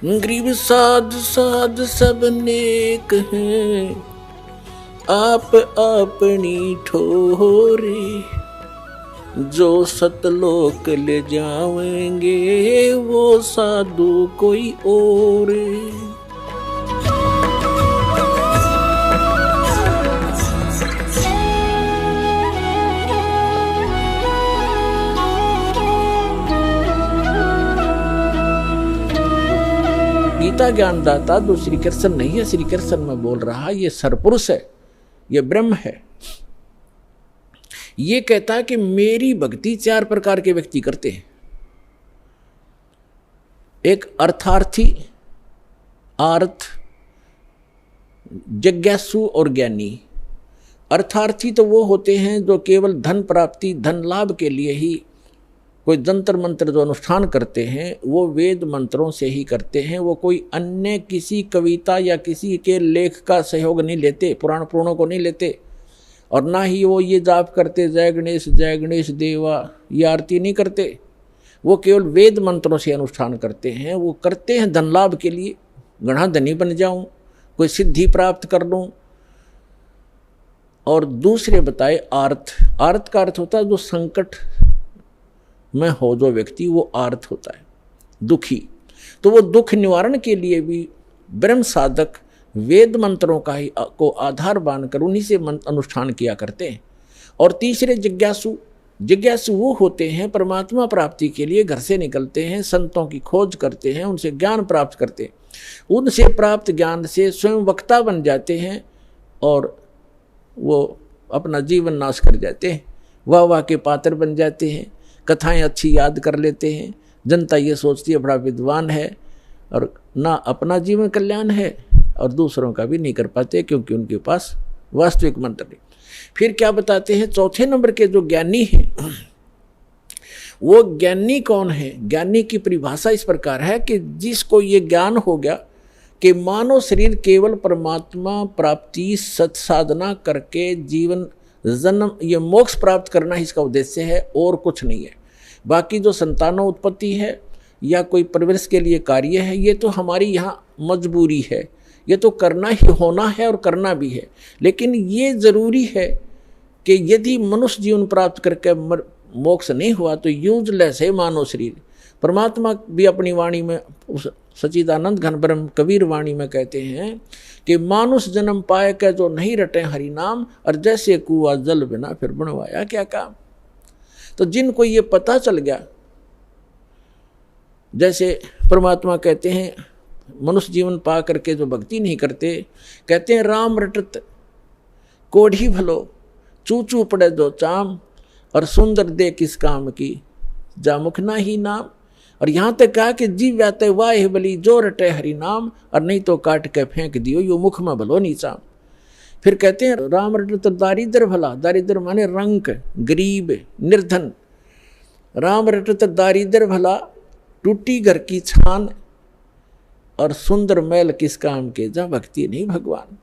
गरीब साध साध सब नेक हैं, आप अपनी ठोरे, जो सतलोक ले जाएंगे वो साधु कोई और। गीता ज्ञानदाता तो श्री कृष्ण नहीं है, श्री कृष्ण में बोल रहा ये सरपुरुष है, ये ब्रह्म है। ये कहता है कि मेरी भक्ति चार प्रकार के व्यक्ति करते हैं। एक अर्थार्थी, आर्थ, जिज्ञासु और ज्ञानी। अर्थार्थी तो वो होते हैं जो केवल धन प्राप्ति, धन लाभ के लिए ही कोई जंतर मंत्र जो अनुष्ठान करते हैं वो वेद मंत्रों से ही करते हैं। वो कोई अन्य किसी कविता या किसी के लेख का सहयोग नहीं लेते, पुराण पुराणों को नहीं लेते, और ना ही वो ये जाप करते जय गणेश देवा, ये आरती नहीं करते। वो केवल वेद मंत्रों से अनुष्ठान करते हैं। वो करते हैं धन लाभ के लिए, गणा धनी बन जाऊं, कोई सिद्धि प्राप्त कर लूं। और दूसरे बताए आर्थ। आर्थ का अर्थ होता है जो संकट में हो जो व्यक्ति, वो आर्थ होता है, दुखी। तो वो दुख निवारण के लिए भी ब्रह्म साधक वेद मंत्रों का ही को आधार मानकर उन्हीं से अनुष्ठान किया करते हैं। और तीसरे जिज्ञासु। जिज्ञासु वो होते हैं परमात्मा प्राप्ति के लिए घर से निकलते हैं, संतों की खोज करते हैं, उनसे ज्ञान प्राप्त करते हैं, उनसे प्राप्त ज्ञान से स्वयं वक्ता बन जाते हैं और वो अपना जीवन नाश कर जाते हैं, वाह के पात्र बन जाते हैं, कथाएं अच्छी याद कर लेते हैं। जनता ये सोचती है बड़ा विद्वान है, और ना अपना जीवन कल्याण है और दूसरों का भी नहीं कर पाते, क्योंकि उनके पास वास्तविक मंत्र नहीं। फिर क्या बताते हैं, चौथे नंबर के जो ज्ञानी हैं, वो ज्ञानी कौन है? ज्ञानी की परिभाषा इस प्रकार है कि जिसको ये ज्ञान हो गया कि मानव शरीर केवल परमात्मा प्राप्ति सत्साधना करके जीवन जन्म ये मोक्ष प्राप्त करना ही इसका उद्देश्य है, और कुछ नहीं है। बाकी जो संतानों उत्पत्ति है या कोई परवरिश के लिए कार्य है, ये तो हमारी यहाँ मजबूरी है, ये तो करना ही होना है और करना भी है। लेकिन ये ज़रूरी है कि यदि मनुष्य जीवन प्राप्त करके मोक्ष नहीं हुआ तो यूजलेस है मानव शरीर। परमात्मा भी अपनी वाणी में, उस सच्चिदानंद घन ब्रह्म कबीर वाणी में कहते हैं कि मानुष जन्म पाए के जो नहीं रटे हरि नाम, और जैसे कुआ जल बिना फिर बनवाया क्या काम। तो जिनको ये पता चल गया, जैसे परमात्मा कहते हैं मनुष्य जीवन पा करके जो भक्ति नहीं करते, कहते हैं राम रटत कोढ़ी भलो, चूचू पड़े दो चाम, और सुंदर दे किस काम की, जा मुख ना ही नाम। और यहाँ तक कहा कि जीव व्याते वाह बली, जो रटे हरि नाम, और नहीं तो काट के फेंक दियो यो मुख में भलो नीचा। फिर कहते हैं राम रटत दारिद्र भला, दारिद्र माने रंक, गरीब, निर्धन। राम रटत दारिद्र भला, टूटी घर की छान, और सुंदर मैल किस काम के, जा भक्ति नहीं भगवान।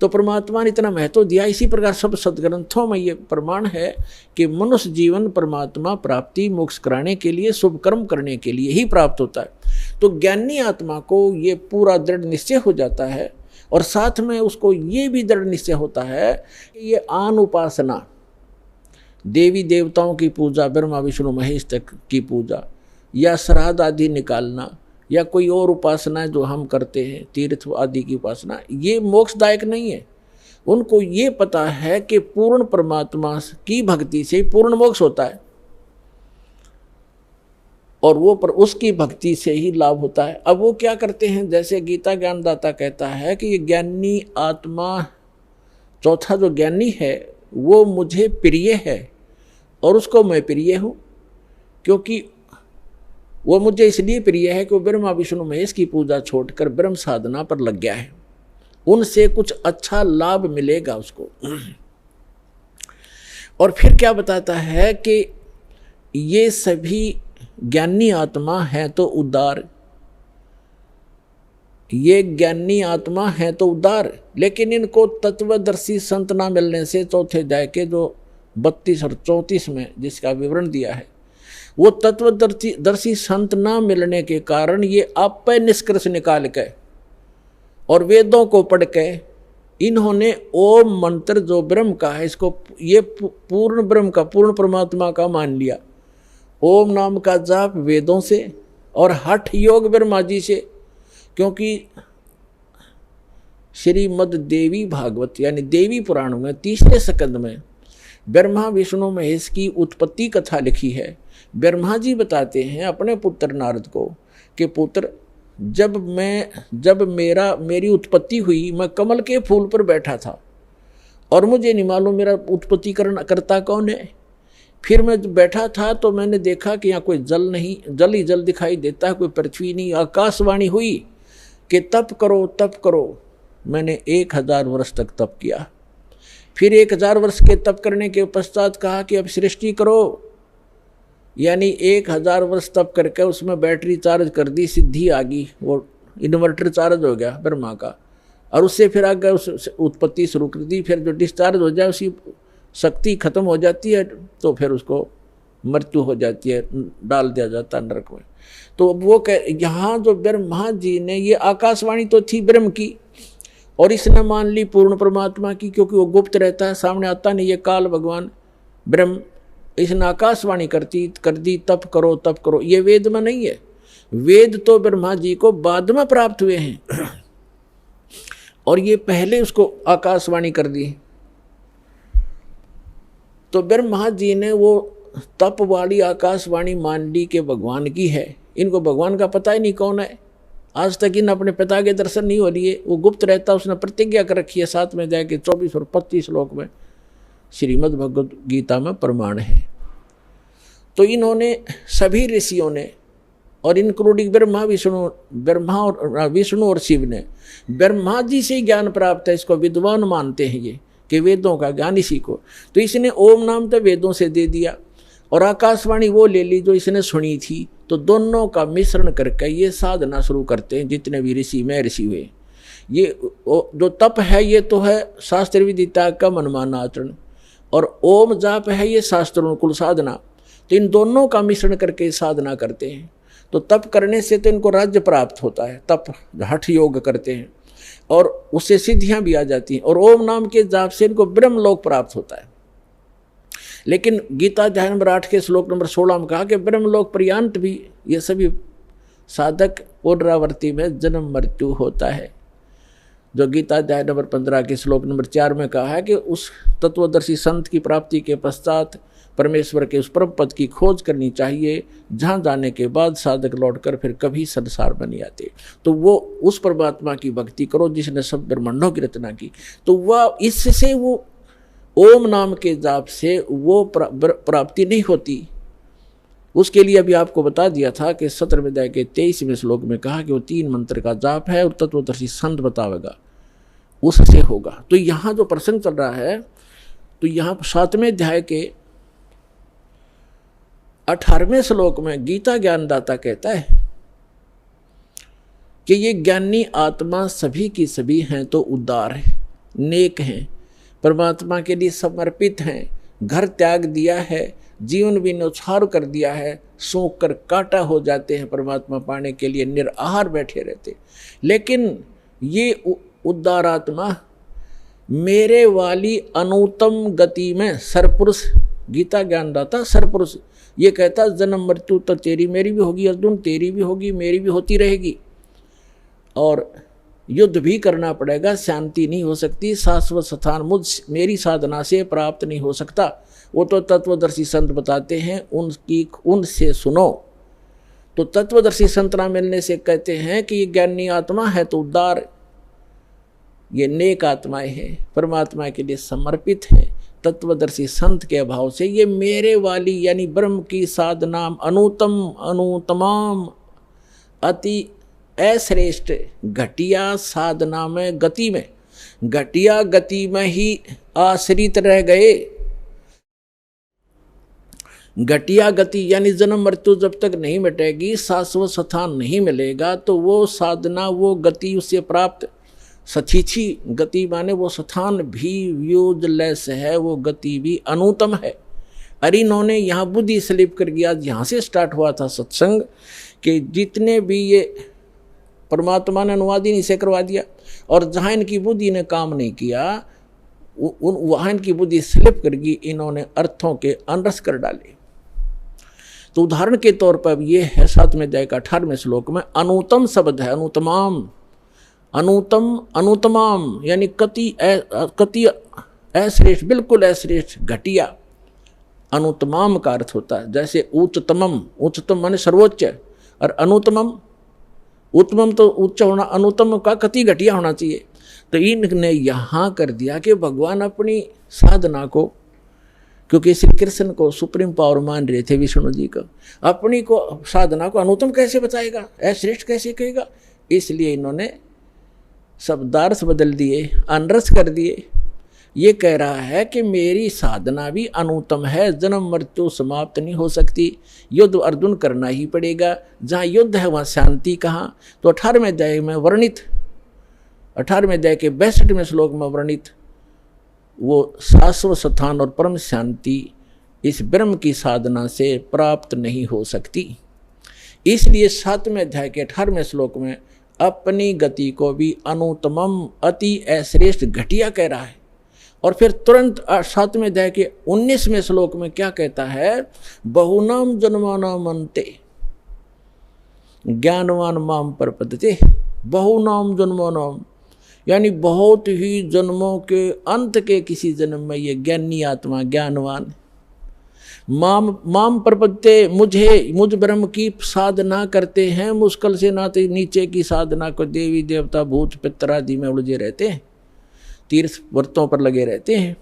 तो परमात्मा ने इतना महत्व दिया। इसी प्रकार सब सदग्रंथों में ये प्रमाण है कि मनुष्य जीवन परमात्मा प्राप्ति मोक्ष कराने के लिए, शुभ कर्म करने के लिए ही प्राप्त होता है। तो ज्ञानी आत्मा को ये पूरा दृढ़ निश्चय हो जाता है, और साथ में उसको ये भी दृढ़ निश्चय होता है कि ये आन उपासना, देवी देवताओं की पूजा, ब्रह्मा विष्णु महेश तक की पूजा, या श्राद्ध आदि निकालना, या कोई और उपासना जो हम करते हैं, तीर्थ आदि की उपासना, ये मोक्षदायक नहीं है। उनको ये पता है कि पूर्ण परमात्मा की भक्ति से पूर्ण मोक्ष होता है, और वो पर उसकी भक्ति से ही लाभ होता है। अब वो क्या करते हैं, जैसे गीता ज्ञानदाता कहता है कि ये ज्ञानी आत्मा, चौथा जो ज्ञानी है वो मुझे प्रिय है और उसको मैं प्रिय हूँ, क्योंकि वो मुझे इसलिए प्रिय है कि वो ब्रह्मा विष्णु महेश की पूजा छोड़कर ब्रह्म साधना पर लग गया है, उनसे कुछ अच्छा लाभ मिलेगा उसको। और फिर क्या बताता है कि ये सभी ज्ञानी आत्मा है तो उदार, ये ज्ञानी आत्मा है तो उदार, लेकिन इनको तत्वदर्शी संत ना मिलने से चौथे अध्याय के जो 32 और 34 में जिसका विवरण दिया है, वो तत्वदर्शी संत ना मिलने के कारण ये आप पे निष्कर्ष निकाल के और वेदों को पढ़ के इन्होंने ओम मंत्र जो ब्रह्म का है इसको ये पूर्ण ब्रह्म का, पूर्ण परमात्मा का मान लिया। ओम नाम का जाप वेदों से और हठ योग ब्रह्मा जी से, क्योंकि श्रीमद् देवी भागवत यानी देवी पुराण में 30वें स्कंद में ब्रह्मा विष्णु महेश की उत्पत्ति कथा लिखी है। ब्रह्मा जी बताते हैं अपने पुत्र नारद को कि पुत्र, जब मेरी उत्पत्ति हुई, मैं कमल के फूल पर बैठा था और मुझे नहीं मालूम मेरा उत्पत्ति करता कौन है। फिर मैं बैठा था तो मैंने देखा कि यहाँ कोई जल नहीं, जल ही जल दिखाई देता है, कोई पृथ्वी नहीं। आकाशवाणी हुई कि तप करो तप करो। मैंने 1000 वर्ष तक तप किया। फिर 1000 वर्ष के तप करने के पश्चात कहा कि अब सृष्टि करो, यानी 1000 वर्ष तप करके उसमें बैटरी चार्ज कर दी, सिद्धि आ गई, वो इन्वर्टर चार्ज हो गया ब्रह्मा का, और उससे फिर आगे उस उत्पत्ति शुरू कर दी। फिर जो डिस्चार्ज हो जाए उसी शक्ति खत्म हो जाती है तो फिर उसको मृत्यु हो जाती है, डाल दिया जाता है नरक में। तो वो यहाँ जो ब्रह्मा जी ने, ये आकाशवाणी तो थी ब्रह्म की और इसने मान ली पूर्ण परमात्मा की, क्योंकि वो गुप्त रहता है, सामने आता नहीं। ये काल भगवान ब्रह्म, इसने आकाशवाणी कर दी तप करो तप करो। ये वेद में नहीं है, वेद तो ब्रह्मा जी को बाद में प्राप्त हुए हैं और ये पहले उसको आकाशवाणी कर दी। तो ब्रह्मा जी ने वो तप वाली आकाशवाणी मान ली कि भगवान की है। इनको भगवान का पता ही नहीं कौन है, आज तक इन अपने पिता के दर्शन नहीं हो लिए, वो गुप्त रहता। उसने प्रतिज्ञा कर रखी है 7 में जाके 24 और 25 श्लोक में श्रीमद् भगवद गीता में प्रमाण है। तो इन्होंने सभी ऋषियों ने और इंक्लूडिंग ब्रह्मा विष्णु और शिव ने ब्रह्मा जी से ज्ञान प्राप्त है, इसको विद्वान मानते हैं ये कि वेदों का ज्ञान इसी को। तो इसने ओम नाम तो वेदों से दे दिया और आकाशवाणी वो ले ली जो इसने सुनी थी। तो दोनों का मिश्रण करके ये साधना शुरू करते हैं जितने भी ऋषि में ऋषि हुए। ये जो तप है ये तो है शास्त्र विधि त्याग का मनमाना आचरण, और ओम जाप है ये शास्त्रानुकूल साधना। तो इन दोनों का मिश्रण करके साधना करते हैं। तो तप करने से तो इनको राज्य प्राप्त होता है, तप हठ योग करते हैं और उससे सिद्धियां भी आ जाती हैं, और ओम नाम के जाप से इनको ब्रह्मलोक प्राप्त होता है। लेकिन गीता अध्याय नंबर 8 के श्लोक नंबर 16 में कहा कि ब्रह्मलोक पर्यंत भी ये सभी साधक पुनरावृत्ति में जन्म मृत्यु होता है। जो गीता अध्याय नंबर 15 के श्लोक नंबर 4 में कहा है कि उस तत्वदर्शी संत की प्राप्ति के पश्चात परमेश्वर के उस परम पद की खोज करनी चाहिए, जहाँ जाने के बाद साधक लौटकर फिर कभी संसार में नहीं आते। तो वो उस परमात्मा की भक्ति करो जिसने सब ब्रह्मांडों की रचना की। तो वह इससे वो ओम नाम के जाप से वो प्राप्ति नहीं होती। उसके लिए अभी आपको बता दिया था कि 17वें अध्याय के 23वें श्लोक में कहा कि वो 3 मंत्र का जाप है और तत्वदर्शी संत बतावेगा, उससे होगा। तो यहाँ जो प्रसंग चल रहा है, तो यहाँ 7वें अध्याय के 18वें श्लोक में गीता ज्ञानदाता कहता है कि ये ज्ञानी आत्मा सभी की सभी हैं तो उदार है, नेक हैं, परमात्मा के लिए समर्पित हैं, घर त्याग दिया है, जीवन भी न्यौछावर कर दिया है, सूख कर काटा हो जाते हैं, परमात्मा पाने के लिए निराहार बैठे रहते। लेकिन ये उदार आत्मा मेरे वाली अनुत्तम गति में सरपुरुष, गीता ज्ञानदाता सरपुरुष ये कहता जन्म मृत्यु तो तेरी मेरी भी होगी अर्जुन, तेरी भी होगी मेरी भी होती रहेगी, और युद्ध भी करना पड़ेगा, शांति नहीं हो सकती, शाश्वत स्थान मेरी साधना से प्राप्त नहीं हो सकता। वो तो तत्वदर्शी संत बताते हैं, उनसे सुनो। तो तत्वदर्शी संत ना मिलने से कहते हैं कि ये ज्ञानी आत्मा है तो उदार, ये नेक आत्माएं हैं, परमात्मा के लिए समर्पित हैं। तत्वदर्शी संत के अभाव से ये मेरे वाली यानी ब्रह्म की साधना अनुतमाम अति अश्रेष्ठ घटिया साधना में घटिया गति में ही आश्रित रह गए। घटिया गति यानी जन्म मृत्यु जब तक नहीं मिटेगी, शाश्वत स्थान नहीं मिलेगा, तो वो साधना वो गति उससे प्राप्त सचीची गति माने वो स्थान भी यूजलेस है, वो गति भी अनुत्तम है। और इन्होंने यहाँ बुद्धि स्लिप कर गया। यहाँ से स्टार्ट हुआ था सत्संग कि जितने भी ये परमात्मा ने अनुवाद ही नहीं से करवा दिया, और जहाँ इनकी बुद्धि ने काम नहीं किया वहाँ इनकी बुद्धि स्लिप कर गई, इन्होंने अर्थों के अनरस कर डाले। तो उदाहरण के तौर पर ये है 7वें अध्याय का 18वें श्लोक में अनुतम शब्द है, अनुतमाम, अनुतम अनुतमाम यानी कति अश्रेष्ठ, बिल्कुल अश्रेष्ठ, घटिया। अनुतमाम का अर्थ होता है जैसे उच्चतमम, उच्चतम माने सर्वोच्च, और अनुतमम, उत्तमम तो उच्च होना, अनुतम का कति घटिया होना चाहिए। तो इनने यहाँ कर दिया कि भगवान अपनी साधना को, क्योंकि श्री कृष्ण को सुप्रीम पावर मान रहे थे विष्णु जी को, अपनी को साधना को अनुतम कैसे बताएगा, अश्रेष्ठ कैसे कहेगा, इसलिए इन्होंने शब्दार्थ बदल दिए, अनरस कर दिए। ये कह रहा है कि मेरी साधना भी अनुतम है, जन्म मृत्यु समाप्त नहीं हो सकती, युद्ध अर्जुन करना ही पड़ेगा, जहाँ युद्ध है वहाँ शांति कहाँ। तो 18वें अध्याय में वर्णित, 18वें अध्याय के 62वें श्लोक में वर्णित वो शाश्वत स्थान और परम शांति इस ब्रह्म की साधना से प्राप्त नहीं हो सकती। इसलिए 7वें अध्याय के 18वें श्लोक में अपनी गति को भी अनुतमम, अति अश्रेष्ठ, घटिया कह रहा है। और फिर तुरंत 7वें अध्याय के 19वें श्लोक में क्या कहता है, बहुनाम जन्मानाम अन्ते ज्ञानवान माम प्रपद्यते। बहुनाम जन्मानाम यानी बहुत ही जन्मों के अंत के किसी जन्म में ये ज्ञानी आत्मा, ज्ञानवान, माम प्रपद्यते, मुझ ब्रह्म की साधना करते हैं, मुश्किल से नाते नीचे की साधना को देवी देवता भूत पितर आदि में उलझे रहते हैं, तीर्थ व्रतों पर लगे रहते हैं।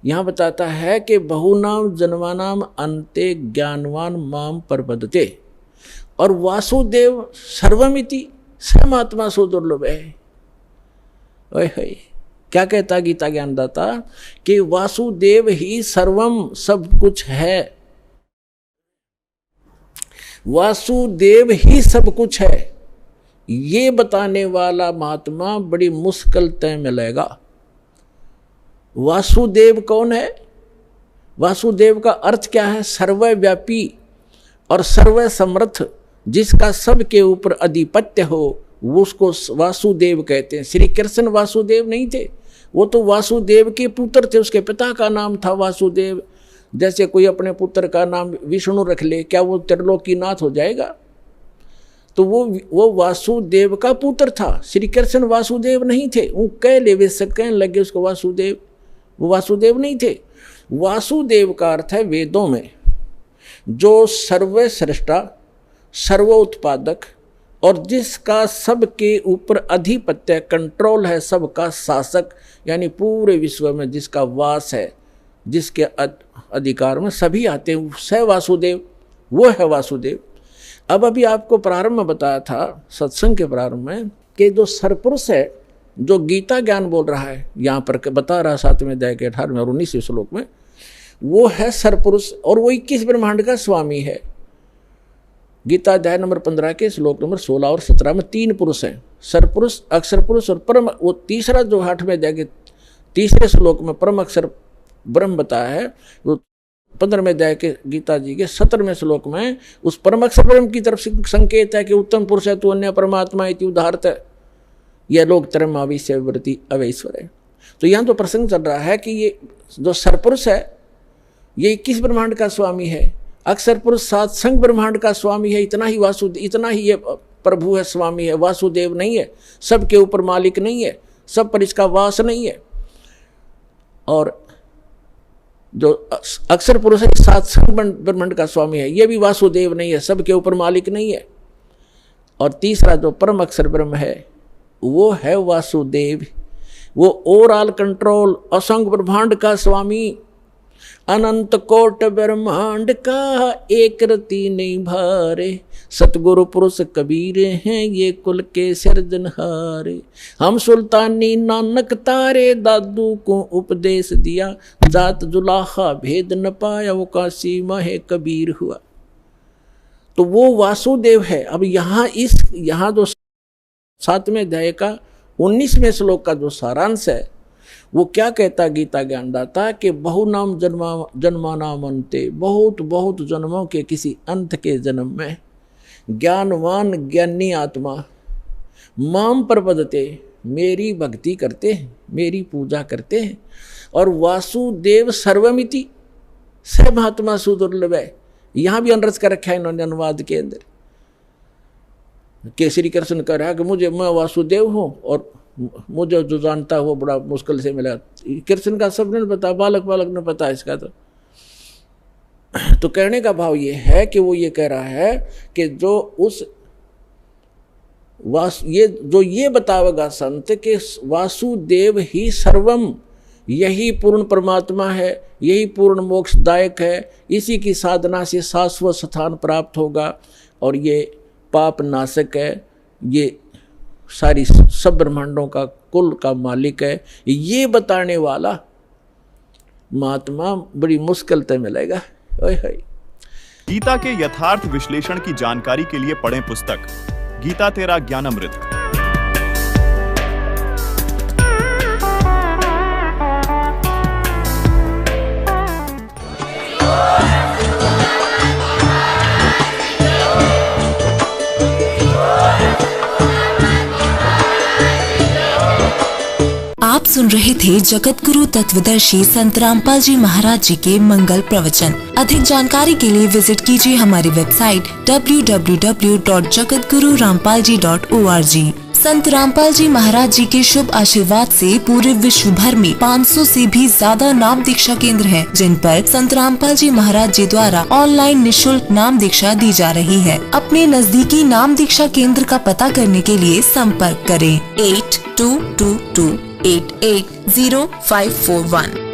यहाँ बताता है कि बहुनाम जन्मानाम अन्ते ज्ञानवान माम प्रपद्यते, और वासुदेव सर्वमिति, समात्मा सो दुर्लभ है। ओए क्या कहता गीता ज्ञानदाता कि वासुदेव ही सर्वम, सब कुछ है, वासुदेव ही सब कुछ है। ये बताने वाला महात्मा बड़ी मुश्किल तय मिलेगा। वासुदेव कौन है? वासुदेव का अर्थ क्या है? सर्वव्यापी और सर्वसमर्थ, जिसका सबके ऊपर अधिपत्य हो, वो उसको वासुदेव कहते हैं। श्री कृष्ण वासुदेव नहीं थे, वो तो वासुदेव के पुत्र थे, उसके पिता का नाम था वासुदेव। जैसे कोई अपने पुत्र का नाम विष्णु रख ले, क्या वो त्रिलोकीनाथ हो जाएगा? तो वो वासुदेव का पुत्र था। श्री कृष्ण वासुदेव नहीं थे, वो कह ले वे सब कहने लगे उसको वासुदेव, वो वासुदेव नहीं थे। वासुदेव का अर्थ है वेदों में जो सर्वश्रेष्ठा, सर्वोत्पादक और जिसका सबके ऊपर अधिपत्य, कंट्रोल है, सबका शासक, यानी पूरे विश्व में जिसका वास है, जिसके अधिकार में सभी आते हैं, स वासुदेव, वो है वासुदेव। अब अभी आपको प्रारंभ में बताया था, सत्संग के प्रारंभ में, कि जो सरपुरुष है, जो गीता ज्ञान बोल रहा है, यहाँ पर बता रहा 7वें अध्याय के 18वें और 19वें श्लोक में, वो है सरपुरुष, और वो 21 ब्रह्मांड का स्वामी है। गीता अध्याय नंबर 15 के श्लोक नंबर 16 और 17 में 3 पुरुष हैं, सरपुरुष, अक्षर पुरुष और परम। वो तीसरा जो 8वें अध्याय के 3रे श्लोक में परम अक्षर ब्रह्म बताया है, वो 15वें अध्याय के गीता जी के 17वें श्लोक में उस परम अक्षर ब्रह्म की तरफ से संकेत है कि उत्तम पुरुष है, तू अन्य परमात्मा इति उदाहरत है, यह लोक तरम आविश्य विवृति अवैश्वर है। तो यहाँ तो प्रसंग चल रहा है कि ये जो सरपुरुष है ये 21 ब्रह्मांड का स्वामी है, अक्षर पुरुष 7 संग ब्रह्मांड का स्वामी है, इतना ही वासुदेव, इतना ही ये प्रभु है, स्वामी है, वासुदेव नहीं है, सबके ऊपर मालिक नहीं है, सब पर इसका वास नहीं है। और जो अक्षर पुरुष है 7 संग ब्रह्मांड का स्वामी है, ये भी वासुदेव नहीं है, सबके ऊपर मालिक नहीं है। और तीसरा जो परम अक्षर ब्रह्म है वो है वासुदेव, वो ओवरऑल कंट्रोल, असंग ब्रह्मांड का स्वामी, अनंत कोट ब्रह्मांड का एक रति नहीं भारे, सतगुरु पुरुष कबीर हैं ये कुल के सिरजनहारे। हम सुल्तानी नानक तारे, दादू को उपदेश दिया, जात जुलाहा भेद न पाया, वो काशी माहे कबीर हुआ। तो वो वासुदेव है। अब यहाँ जो 7वें अध्याय का 19वें श्लोक का जो सारांश है वो क्या कहता गीता ज्ञानदाता कि बहु नाम जन्मा नाम अंते, बहुत बहुत जन्मों के किसी अंत के जन्म में ज्ञानवान ज्ञानी आत्मा माम प्रपदते, मेरी भक्ति करते हैं, मेरी पूजा करते हैं। और वासुदेव सर्वमिति, स महात्मा सुदुर्लभ है, यहां भी अनरस कर रखा है इन्होंने अनुवाद के अंदर कि श्री कृष्ण कह रहा है कि मैं वासुदेव हूं और मुझे जो जानता है वो बड़ा मुश्किल से मिला। कृष्ण का सब ने पता, बालक ने पता इसका। तो कहने का भाव ये है कि वो ये कह रहा है कि जो उस ये बतावेगा संत कि वासुदेव ही सर्वम, यही पूर्ण परमात्मा है, यही पूर्ण मोक्षदायक है, इसी की साधना से शाश्वत स्थान प्राप्त होगा और ये पाप नाशक है, ये सारी सब ब्रह्मांडों का कुल का मालिक है। ये बताने वाला महात्मा बड़ी मुश्किल से मिलेगा। ओए होए। गीता के यथार्थ विश्लेषण की जानकारी के लिए पढ़ें पुस्तक गीता तेरा ज्ञानामृत। आप सुन रहे थे जगत गुरु तत्वदर्शी संत रामपाल जी महाराज जी के मंगल प्रवचन। अधिक जानकारी के लिए विजिट कीजिए हमारी वेबसाइट www.jagatgururampalji.org। संत रामपाल जी महाराज जी के शुभ आशीर्वाद से पूरे विश्व भर में 500 से भी ज्यादा नाम दीक्षा केंद्र हैं, जिन पर संत रामपाल जी महाराज जी द्वारा ऑनलाइन निशुल्क नाम दीक्षा दी जा रही है। अपने नजदीकी नाम दीक्षा केंद्र का पता करने के लिए संपर्क करें 8222880541।